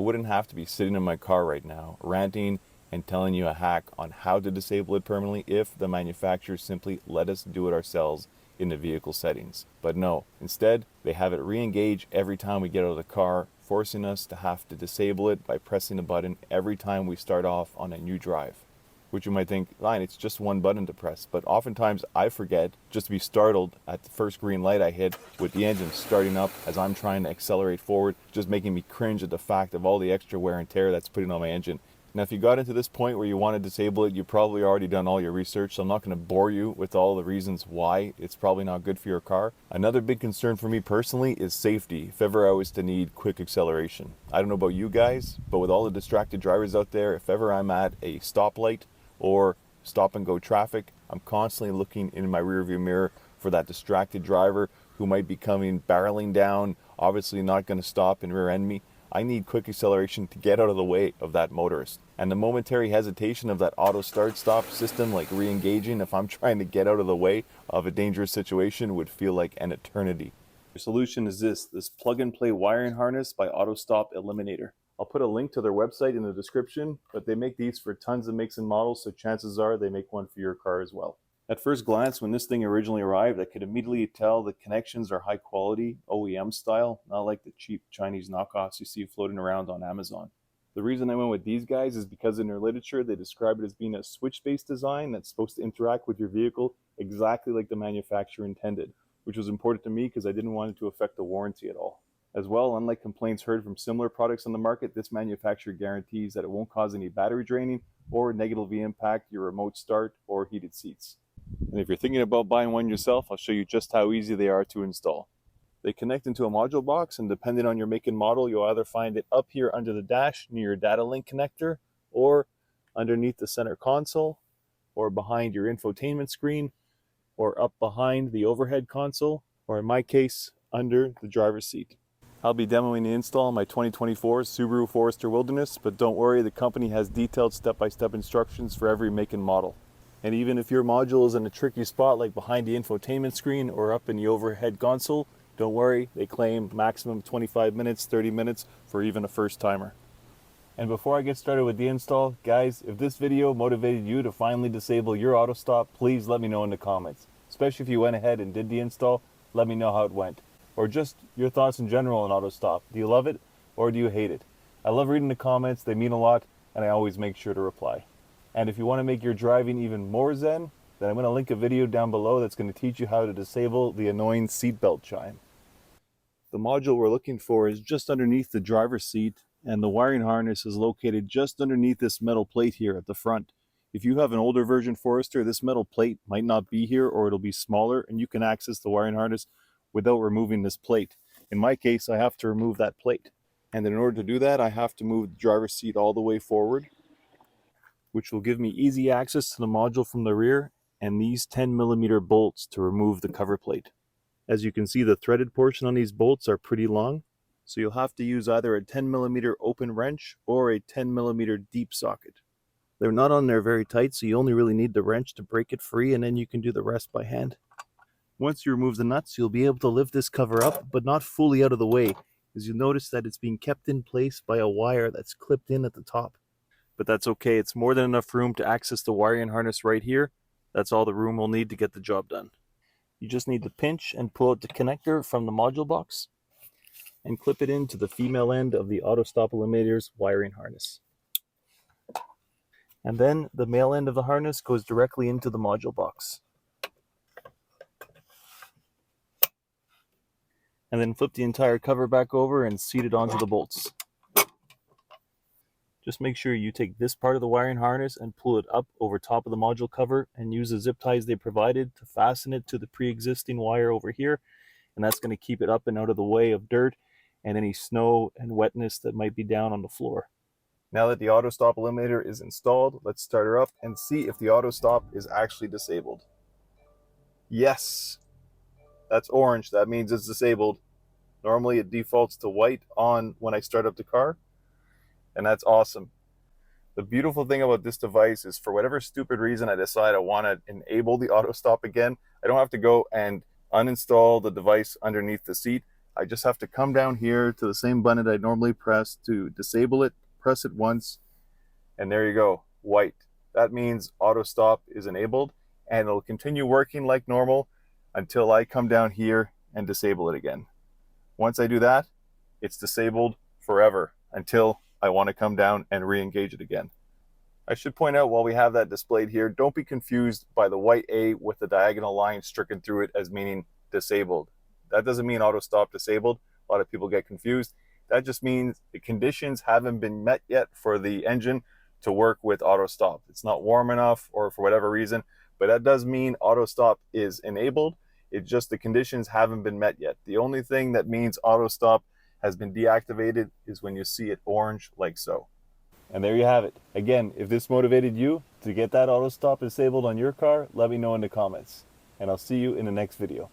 I wouldn't have to be sitting in my car right now ranting and telling you a hack on how to disable it permanently if the manufacturer simply let us do it ourselves in the vehicle settings. But no, instead they have it re-engage every time we get out of the car, forcing us to have to disable it by pressing a button every time we start off on a new drive. Which you might think, fine, it's just one button to press. But oftentimes I forget just to be startled at the first green light I hit with the engine starting up as I'm trying to accelerate forward, just making me cringe at the fact of all the extra wear and tear that's putting on my engine. Now, if you got into this point where you want to disable it, you've probably already done all your research, so I'm not going to bore you with all the reasons why it's probably not good for your car. Another big concern for me personally is safety, if ever I was to need quick acceleration. I don't know about you guys, but with all the distracted drivers out there, if ever I'm at a stoplight or stop and go traffic, I'm constantly looking in my rearview mirror for that distracted driver who might be coming barreling down, obviously not going to stop and rear end me. I need quick acceleration to get out of the way of that motorist. And the momentary hesitation of that auto start stop system, like re-engaging if I'm trying to get out of the way of a dangerous situation, would feel like an eternity. The solution is this plug and play wiring harness by Autostop Eliminator. I'll put a link to their website in the description, but they make these for tons of makes and models, so chances are they make one for your car as well. At first glance, when this thing originally arrived, I could immediately tell the connections are high quality, OEM style, not like the cheap Chinese knockoffs you see floating around on Amazon. The reason I went with these guys is because in their literature, they describe it as being a switch-based design that's supposed to interact with your vehicle exactly like the manufacturer intended, which was important to me because I didn't want it to affect the warranty at all. As well, unlike complaints heard from similar products on the market, this manufacturer guarantees that it won't cause any battery draining or negatively impact your remote start or heated seats. And if you're thinking about buying one yourself, I'll show you just how easy they are to install. They connect into a module box, and depending on your make and model, you'll either find it up here under the dash near your data link connector, or underneath the center console, or behind your infotainment screen, or up behind the overhead console, or in my case, under the driver's seat. I'll be demoing the install on my 2024 Subaru Forester Wilderness, but don't worry, the company has detailed step-by-step instructions for every make and model. And even if your module is in a tricky spot like behind the infotainment screen or up in the overhead console, don't worry, they claim maximum 25 minutes, 30 minutes for even a first timer. And before I get started with the install, guys, if this video motivated you to finally disable your auto stop, please let me know in the comments. Especially if you went ahead and did the install, let me know how it went. Or just your thoughts in general on auto stop. Do you love it or do you hate it? I love reading the comments, they mean a lot, and I always make sure to reply. And if you want to make your driving even more zen, then I'm going to link a video down below that's going to teach you how to disable the annoying seatbelt chime. The module we're looking for is just underneath the driver's seat, and the wiring harness is located just underneath this metal plate here at the front. If you have an older version Forester, this metal plate might not be here, or it'll be smaller, and you can access the wiring harness without removing this plate. In my case, I have to remove that plate. And in order to do that, I have to move the driver's seat all the way forward, which will give me easy access to the module from the rear, and these 10mm bolts to remove the cover plate. As you can see, the threaded portion on these bolts are pretty long, so you'll have to use either a 10mm open wrench or a 10mm deep socket. They're not on there very tight, so you only really need the wrench to break it free, and then you can do the rest by hand. Once you remove the nuts, you'll be able to lift this cover up, but not fully out of the way, as you'll notice that it's being kept in place by a wire that's clipped in at the top. But that's okay, it's more than enough room to access the wiring harness right here. That's all the room we'll need to get the job done. You just need to pinch and pull out the connector from the module box and clip it into the female end of the Autostop Eliminator's wiring harness. And then the male end of the harness goes directly into the module box. And then flip the entire cover back over and seat it onto the bolts. Just make sure you take this part of the wiring harness and pull it up over top of the module cover and use the zip ties they provided to fasten it to the pre-existing wire over here. And that's going to keep it up and out of the way of dirt and any snow and wetness that might be down on the floor. Now that the Autostop Eliminator is installed, let's start her up and see if the auto stop is actually disabled. Yes, that's orange. That means it's disabled. Normally it defaults to white on when I start up the car, and that's awesome. The beautiful thing about this device is, for whatever stupid reason I decide I want to enable the auto stop again, I don't have to go and uninstall the device underneath the seat. I just have to come down here to the same button I normally press to disable it, press it once, and there you go, white. That means auto stop is enabled, and it'll continue working like normal until I come down here and disable it again. Once I do that, it's disabled forever until I want to come down and re-engage it again. I should point out while we have that displayed here, don't be confused by the white A with the diagonal line stricken through it as meaning disabled. That doesn't mean auto stop disabled. A lot of people get confused. That just means the conditions haven't been met yet for the engine to work with auto stop. It's not warm enough or for whatever reason, but that does mean auto stop is enabled. It's just the conditions haven't been met yet. The only thing that means auto stop has been deactivated is when you see it orange like so. And there you have it. Again, if this motivated you to get that auto stop disabled on your car, let me know in the comments. And I'll see you in the next video.